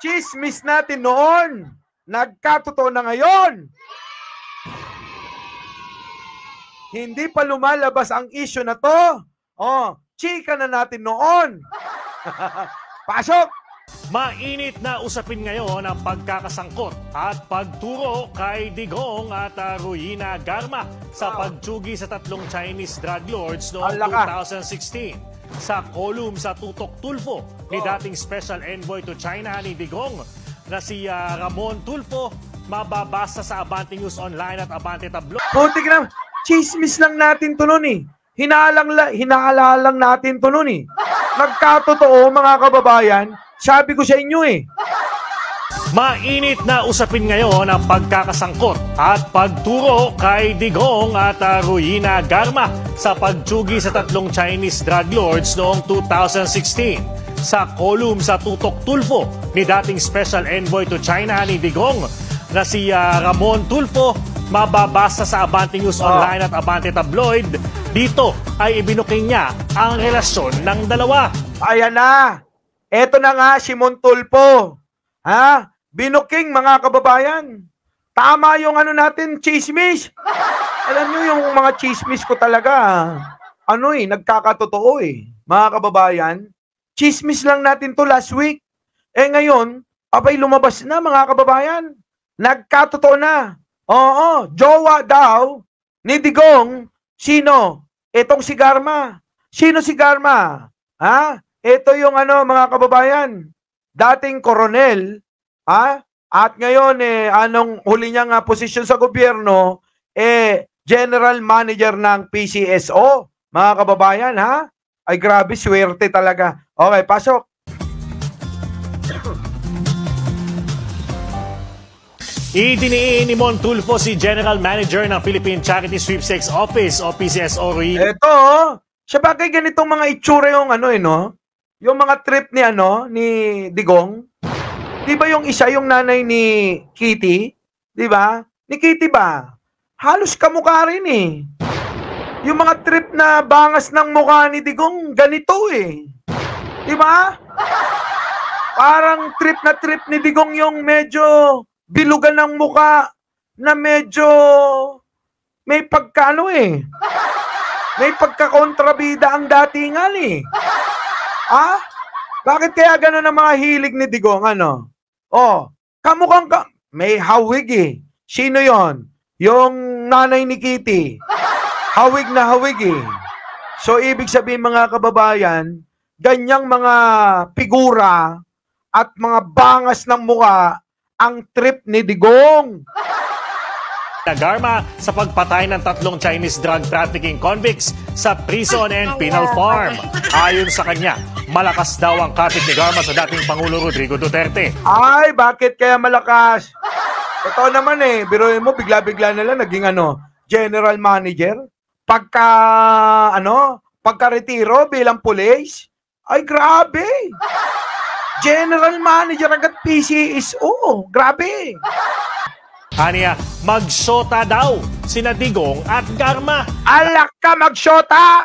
Chismis natin noon, nagkatotoo na ngayon. Hindi pa lumalabas ang issue na to. Oh, chika na natin noon. Pasok! Mainit na usapin ngayon ang pagkakasangkot at pagturo kay Digong at Ruina Garma sa pagtsugi sa tatlong Chinese drug lords noong 2016. Sa kolum sa Tutok Tulfo ni dating Special Envoy to China ni Digong na si Ramon Tulfo, mababasa sa Abante News Online at Abante Tabloid. Putik na, chismis lang natin to nun eh. Hinala lang natin to nun eh. Nagkatotoo mga kababayan, sabi ko sa inyo eh. Mainit na usapin ngayon ang pagkakasangkot at pagturo kay Digong at Ruina Garma sa pagtsugi sa tatlong Chinese drug lords noong 2016. Sa kolum sa Tutok Tulfo ni dating Special Envoy to China ni Digong na si Ramon Tulfo, mababasa sa Abante News Online at Abante Tabloid. Dito ay ibinuking niya ang relasyon ng dalawa. Ayan na. Eto na nga si Montulfo. Ha? Binuking mga kababayan. Tama yung ano natin, chismis. Alam nyo yung mga chismis ko talaga. Ano eh, nagkakatotoo eh. Mga kababayan, chismis lang natin to last week. Eh ngayon, abay lumabas na mga kababayan. Nagkatotoo na. Oo, jowa daw ni Digong. Sino? Etong si Garma. Sino si Garma? Ha? Ito yung ano mga kababayan. Dating koronel, ha? At ngayon anong huli niyang posisyon sa gobyerno, general manager ng PCSO. Mga kababayan, ha? Ay grabe, swerte talaga. Okay, pasok. Idiniin ni Mon Tulfo si General Manager ng Philippine Charity Sweepstakes Office o PCSO. Ito, siya bagay ganitong mga itsura yung ano no? Yung mga trip ni ni Digong. Di ba yung isa yung nanay ni Kitty? Di ba? Ni Kitty ba? Halos kamukha rin eh. Yung mga trip na bangas ng mukha ni Digong, ganito eh. Di ba? Parang trip ni Digong yung medyo bilugan ng muka na medyo may pagkano eh. May pagkakontrabida ang datingan eh. Ah? Bakit kaya gano'n ang mga hilig ni Digong? Ano? Oh, kamukhang may hawig eh. Sino yon? Yung nanay ni Kitty. Hawig na hawig eh. So, ibig sabihin mga kababayan, ganyang mga figura at mga bangas ng muka ang trip ni Digong. Garma sa pagpatay ng tatlong Chinese drug trafficking convicts sa prison and penal farm. Ayon sa kanya, malakas daw ang kapit ni Garma sa dating Pangulo Rodrigo Duterte. Ay, bakit kaya malakas? Totoo naman eh, biruin mo, bigla-bigla na lang naging general manager. Pagka-retiro bilang police. Ay, grabe. General manager agad PCSO. Grabe. Aniya, magsyota daw sina Digong at Garma. Alak ka magsyota!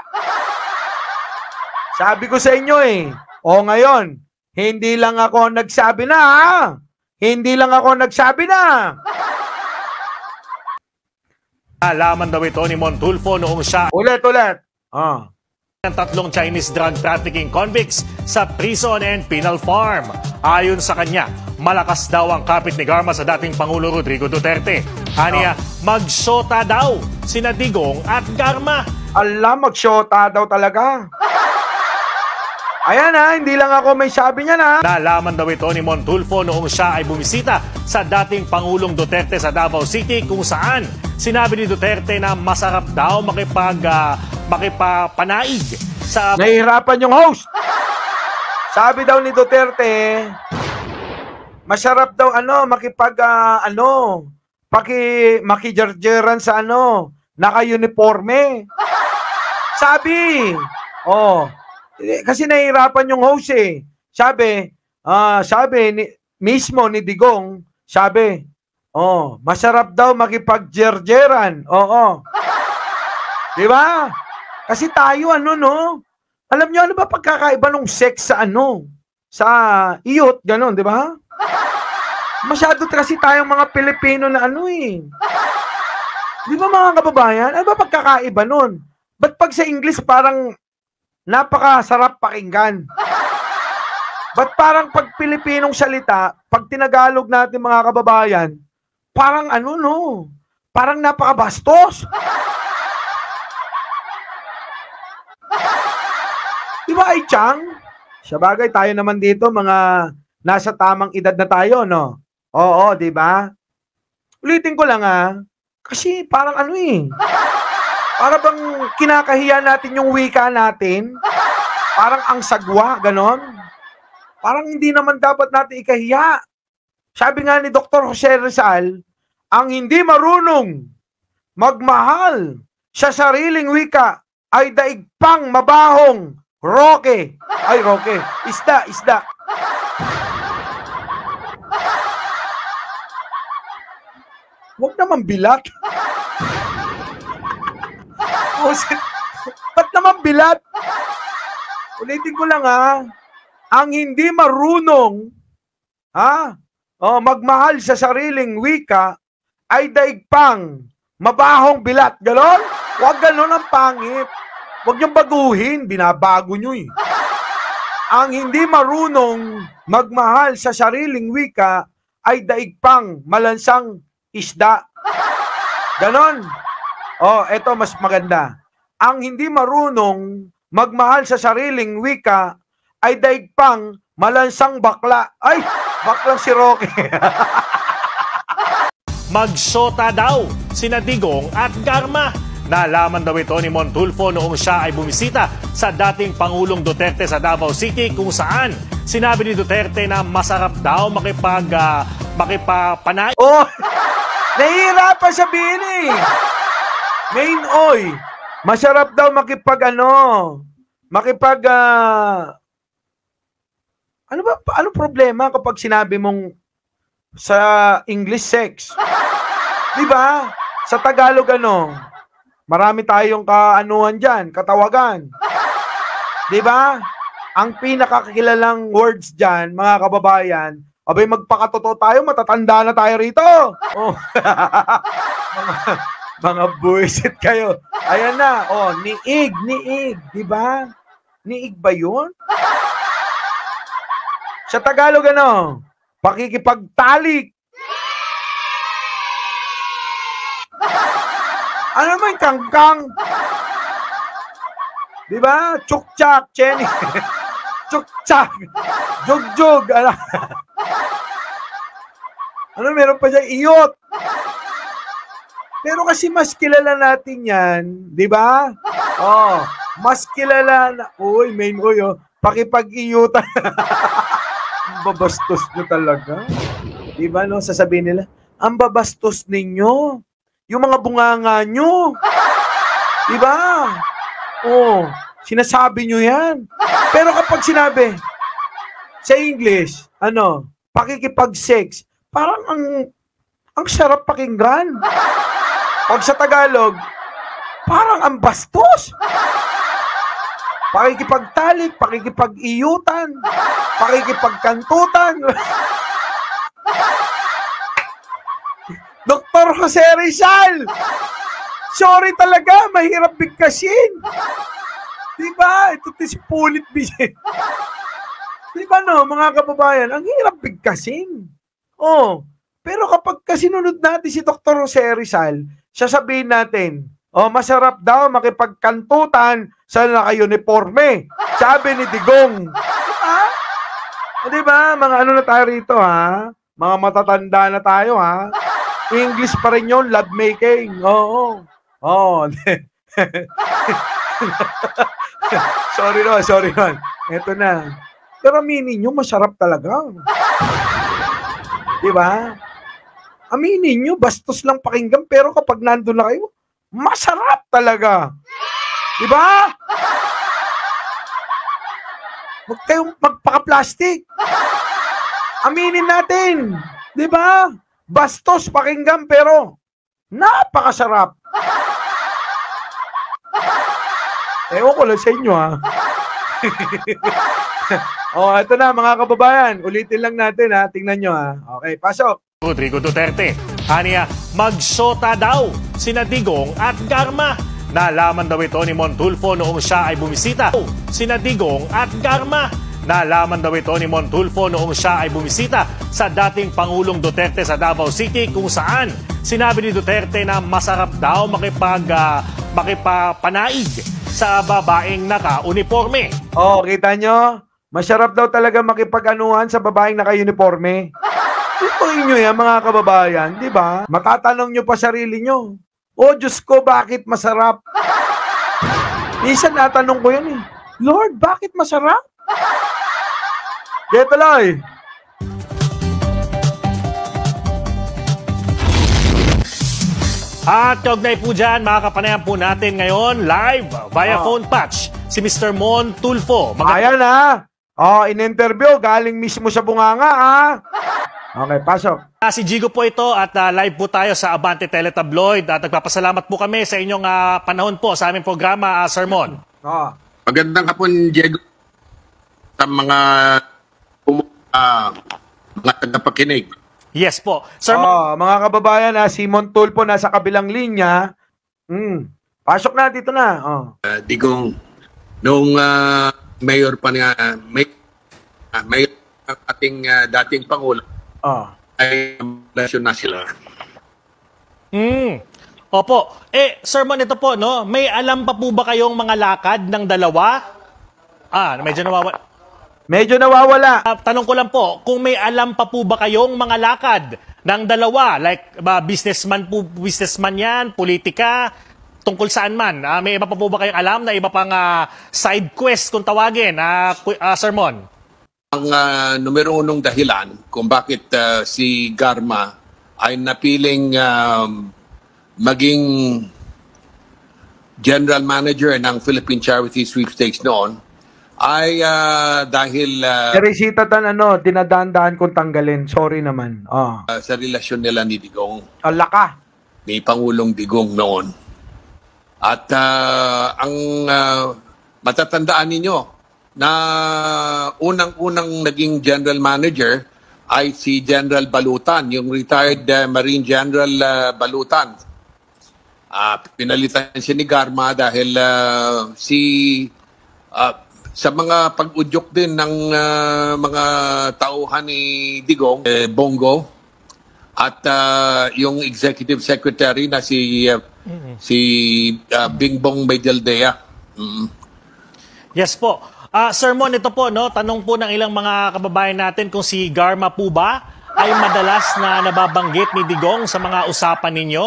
Sabi ko sa inyo eh. O ngayon, hindi lang ako nagsabi na ha. Hindi lang ako nagsabi na. Alaman daw ito ni Mon Tulfo noong siya Ulit. ng tatlong Chinese drug trafficking convicts sa prison and penal farm. Ayon sa kanya, malakas daw ang kapit ni Garma sa dating Pangulo Rodrigo Duterte. Aniya, magsyota daw sina Digong at Garma. Alam, magsyota daw talaga. Ayan hindi lang ako may sabi niya na. Nalaman daw ito ni Mon Tulfo noong siya ay bumisita sa dating Pangulong Duterte sa Davao City kung saan sinabi ni Duterte na masarap daw makipapanaig sa... Nahihirapan yung host. Sabi daw ni Duterte, masarap daw makijarjeran sa naka-uniforme. Sabi. Kasi nahihirapan yung host eh. Sabi mismo ni Digong, masarap daw makipagjerjeran. Oo. Di ba? Kasi tayo, Alam nyo, ano ba pagkakaiba ng sex sa sa iyot, ganon, di ba? Masyado kasi tayong mga Pilipino na ano eh. Di ba mga kababayan? Ano ba pagkakaiba nun? Ba't pag sa English parang napakasarap pakinggan? Ba't parang pag Pilipinong salita, pag tinagalog natin mga kababayan, parang ano no? Parang napakabastos. Di ba ay Chang? Sabagay tayo naman dito mga nasa tamang edad na tayo, no? Oo, di ba? Ulitin ko lang kasi parang ano eh. Para bang kinakahiya natin yung wika natin? Parang ang sagwa, ganon. Parang hindi naman dapat natin ikahiya. Sabi nga ni Dr. Jose Rizal, ang hindi marunong magmahal sa sariling wika ay daig pang mabahong roke. Ay, roke. Isda. Huwag naman bilat. Ba't naman bilat? Ulitin ko lang ang hindi marunong magmahal sa sariling wika ay daig pang mabahong bilat. Ganon? Huwag ganon ang pangit. Huwag niyong baguhin. Binabago niyo eh. Ang hindi marunong magmahal sa sariling wika ay daig pang malansang isda. Ganon. Eto mas maganda. Ang hindi marunong magmahal sa sariling wika ay daig pang malansang bakla. Ay, baklang si Roque. Magsota daw sina Digong at Garma. Nalaman daw ito ni Montulfo noong siya ay bumisita sa dating Pangulong Duterte sa Davao City kung saan sinabi ni Duterte na masarap daw makipapanay. Nahihirapan sabihin eh. Main masarap daw ano problema kapag sinabi mong sa English sex? Di ba? Sa Tagalog marami tayong katawagan. Di ba? Ang pinakakilalang words diyan, mga kababayan, abay magpakatotoo tayo, matatanda na tayo rito. Mga buwisit kayo. Ayan na, niig, di ba? Niig ba yun? Sa Tagalog pakikipagtalik. Ano naman kangkang? Di ba? Chukchak, Chenny. Chukchak. Jugjug. Meron pa dyan? Iyot. Pero kasi mas kilala natin yan, di ba? Mas kilala na, pakipag-iyutan. Ang babastos nyo talaga. Di ba, sasabihin nila, ang babastos ninyo. Yung mga bunganga nyo. Di ba? Sinasabi nyo yan. Pero kapag sinabi, sa English, pakikipag-sex, parang ang sarap pakinggan. Pag sa Tagalog, parang ang bastos. Pakikipagtalik, pakikipag-iyutan, pakikipagkantutan. Dr. Jose Rizal! Sorry talaga, mahirap bigkasin. Diba? Ito punit bisin. Diba mga kababayan, ang hirap bigkasin. Pero kapag kasinunod natin si Dr. Jose Rizal, sasabihin natin, masarap daw makipagkantutan sa naka-uniforme. Sabi ni Digong. Diba? Mga na tayo rito Mga matatanda na tayo English pa rin yun, love making. Sorry ron. Eto na. Pero aminin nyo, masarap talaga. Diba? Aminin nyo, bastos lang pakinggan, pero kapag nandun na kayo, masarap talaga. Diba? Huwag kayong magpaka-plastic. Aminin natin. Diba? Bastos pakinggan, pero napakasarap. Ewan ko lang sa inyo Oh, ito na mga kababayan. Ulitin lang natin ha. Tingnan nyo ha. Okay, pasok. Rodrigo Duterte. Aniya, magsota daw sina Digong at Garma. Nalaman daw ito ni Montulfo noong siya ay bumisita. Sina Digong at Garma. Nalaman daw ito ni Montulfo noong siya ay bumisita sa dating Pangulong Duterte sa Davao City kung saan sinabi ni Duterte na masarap daw makipapanaig sa babaeng naka-uniforme. Oh, kita nyo? Masarap daw talaga makipag-anuhan sa babaeng naka-uniforme. Tutuin nyo yan mga kababayan, di ba? Matatanong nyo pa sarili nyo. Oh, Diyos ko, bakit masarap? Minsan natanong ko yan eh. Lord, bakit masarap? Get tuloy. At kaugnay po dyan, makakapanayan po natin ngayon live via phone patch si Mr. Montulfo. Ayan ha. Oh, in-interview, galing mismo sa bunganga ha. Okay, pasok. Si Jigo po ito at live po tayo sa Abante Teletabloid at nagpapasalamat po kami sa inyong panahon po sa aming programa, Sir Mon. Oh. Magandang hapon, Diego, sa mga tagapakinig. Yes po. Sir Mon. Mga kababayan, si Montulfo nasa kabilang linya. Pasok na, dito na. Digong, noong mayor pa niya, mayor ang ating dating Pangulo, ay relasyon na sila. Opo. Sir Mon, ito po, no? May alam pa po ba kayong mga lakad ng dalawa? Medyo nawawala. Medyo nawawala. Tanong ko lang po, kung may alam pa po ba kayong mga lakad ng dalawa? Like, businessman yan, politika, tungkol saan man? May iba pa po ba kayong alam na iba pang side quest kung tawagin, Sir Mon? Ang numero unong dahilan kung bakit si Garma ay napiling maging general manager ng Philippine Charity Sweepstakes noon ay dahil Teresita dinadaan-daan kong tanggalin. Sorry naman. sa relasyon nila ni Digong. Alaka. Ni Pangulong Digong noon. At ang matatandaan ninyo na unang-unang naging general manager ay si General Balutan, yung retired Marine General Balutan. Pinalitan siya ni Garma dahil sa mga pag-udyok din ng mga tauhan ni Digong, Bongo, at yung executive secretary na si Bingbong Medialdea. Yes po. Sir Mon, ito po, no, tanong po ng ilang mga kababayan natin kung si Garma po ba ay madalas na nababanggit ni Digong sa mga usapan ninyo?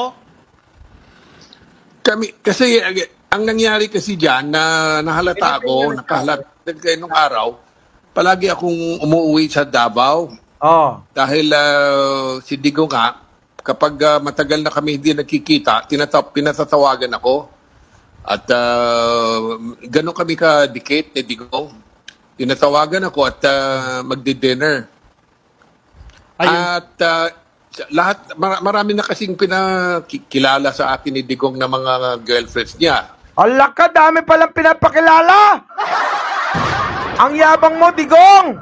Kasi ang nangyari kasi dyan, nahalata ako, nakahalata kayo nung araw, palagi akong umuwi sa Davao. Dahil si Digong nga, kapag matagal na kami hindi nagkikita, pinatatawagan ako. At gano'n kami ka-dikit ni Digong. Tinatawagan ako at magdi-dinner. At marami na kasing pinakilala sa akin ni Digong na mga girlfriends niya. Alaka, dami palang pinapakilala! Ang yabang mo, Digong!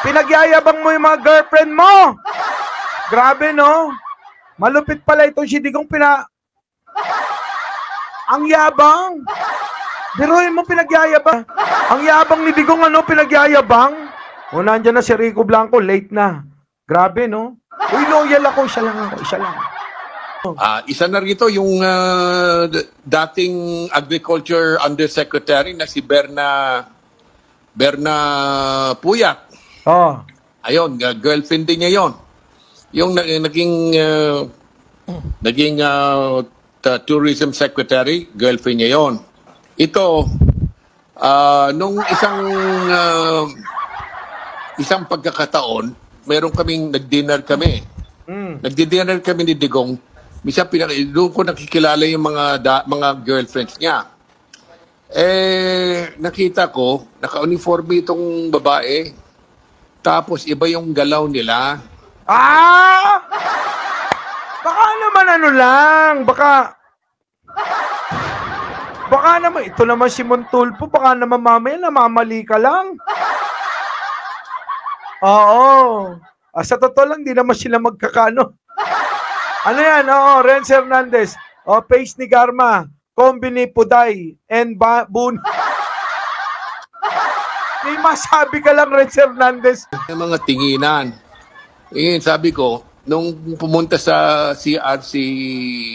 Pinagyayabang mo yung mga girlfriend mo! Grabe, no? Malupit pala itong si Digong Ang yabang! Biruin mo pinagyayabang. Ang yabang ni Digong, pinagyayabang? O, nandyan na si Rico Blanco, late na. Grabe, no? Uy, loyal ako, isa lang. Isa na rito yung dating Agriculture Undersecretary na si Berna Puyat. Ayun, girlfriend din niya yon. Yung naging tourism secretary, girlfriend niya yon. Ito, nung isang pagkakataon, meron kaming nag-dinner kami. Nagdi-dinner kami ni Digong. Misa doon ko nakikilala yung mga girlfriends niya. Nakita ko, naka-uniforme itong babae. Tapos iba yung galaw nila. Baka naman baka naman, ito naman si Montulfo, baka naman mamaya namamali ka lang. Oo. Sa totoo lang, di naman sila magkakano. Ano yan? Oo, Renz Hernandez. Face ni Garma. Kombi ni Puday. And Bun. May masabi ka lang, Renz Hernandez. Yung mga tinginan. Sabi ko, nung pumunta sa CRC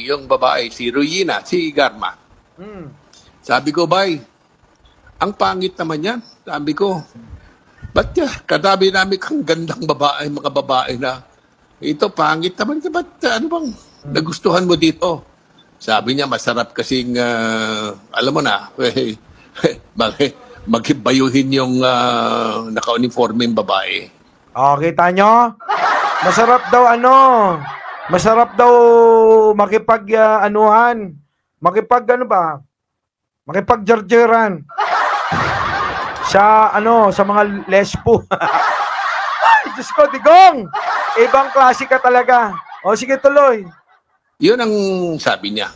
yung babae, si Ruina, si Garma. Sabi ko, bay, ang pangit naman yan. Sabi ko, ba't katabi namin kang gandang babae, mga babae na, ito pangit naman, ba't ano bang nagustuhan mo dito? Sabi niya, masarap kasing, alam mo na, maghibayuhin yung naka-uniforme yung babae. Kita nyo? Masarap daw makipag-anuhan. Makipag-jarjeran. Sa mga lesbo. Ay, Diyos ko, Digong! Ibang klase ka talaga. Sige, tuloy. Yun ang sabi niya.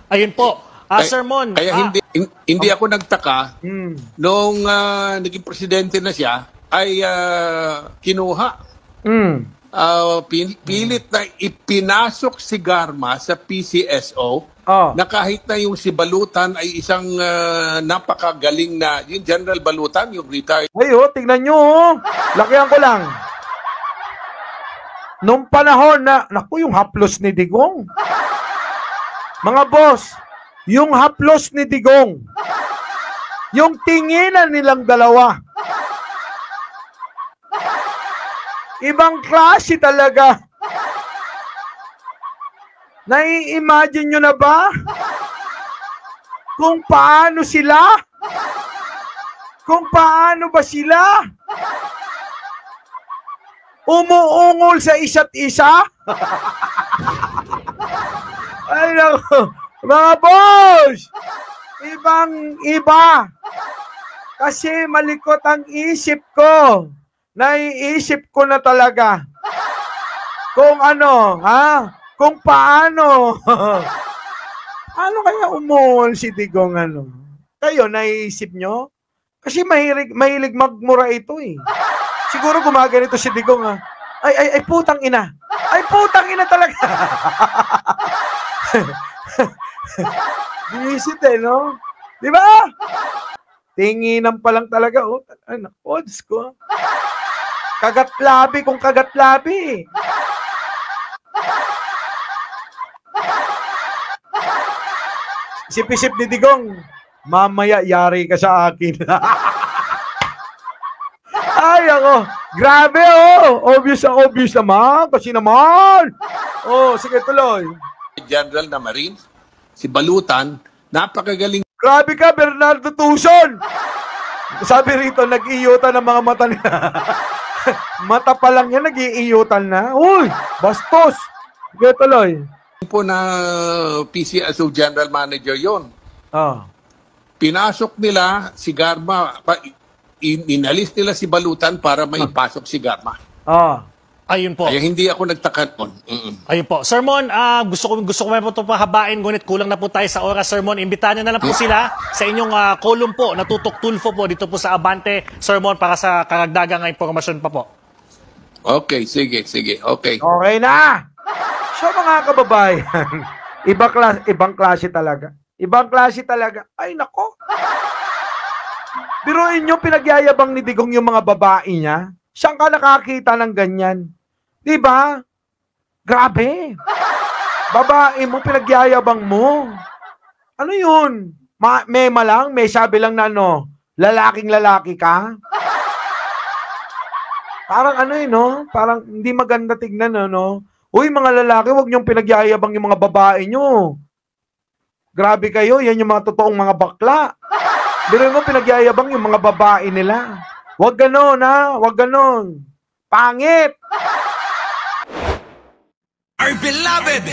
Ayun po. Sir Mon. Kaya hindi ako nagtaka nung naging presidente na siya ay kinuha. Pilit na ipinasok si Garma sa PCSO na kahit na yung si Balutan ay isang napakagaling na, yung General Balutan, yung retired. Tingnan nyo, lakihan ko lang. Nung panahon na, naku, yung haplos ni Digong. Mga boss, yung haplos ni Digong, yung tinginan nilang dalawa, ibang klase talaga. Nai-imagine nyo na ba kung paano sila? Kung paano ba sila umuungol sa isa't isa? Ay naku, mga boss, ibang-iba. Kasi malikot ang isip ko. Naiisip ko na talaga kung kung paano. Paano kaya umuungol si Digong Kayo, naiisip nyo? Kasi mahilig magmura ito eh. Siguro gumaganito si Digong Ay, putang ina. Ay, putang ina talaga. Bisit no? Di ba? Tinginan pa lang talaga. Odds ko. Kagat-labi kung kagat-labi. Sip-isip ni Digong, mamaya yari ka sa akin. Ay, ako. Grabe, Obvious na obvious naman. Kasi naman. Sige, tuloy. General na Marines, si Balutan, napakagaling. Grabe ka, Bernardo Tuson. Sabi rito, nag-iyutan ng mga mata niya. Mata pa lang yan, nag-iiyutan na. Uy, bastos. Sige, tuloy. Po na PCSO General Manager yon. Pinasok nila si Garma, inalis nila si Balutan para maipasok si Garma. Ayun po. Kaya hindi ako nagtaka noon. Ayun po. Sir Mon, gusto ko po ito pahabain, ngunit kulang na po tayo sa oras, Sir Mon. Imbitahan na lang po sila sa inyong column po, Natutok Tulfo po, dito po sa Abante, Sir Mon, para sa karagdagang impormasyon pa po. Okay, sige. Okay. Okay na! So mga kababayan, ibang klase talaga. Ibang klase talaga. Ay, nako. Biruin nyo, pinagyayabang ni Digong yung mga babae niya. Saan ka nakakita ng ganyan? Diba? Grabe. Babae mo, pinagyayabang mo. Ano yun? Mema lang? May sabi lang na lalaking lalaki ka? Parang Parang hindi maganda tignan, Uy, mga lalaki, huwag niyong pinagyayabang yung mga babae niyo. Grabe kayo, yan yung mga totoong mga bakla. Biruin mo, pinagyayabang yung mga babae nila. Huwag ganon, Huwag ganon. Pangit! Our beloved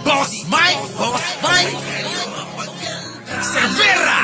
Boss Mike Cervera.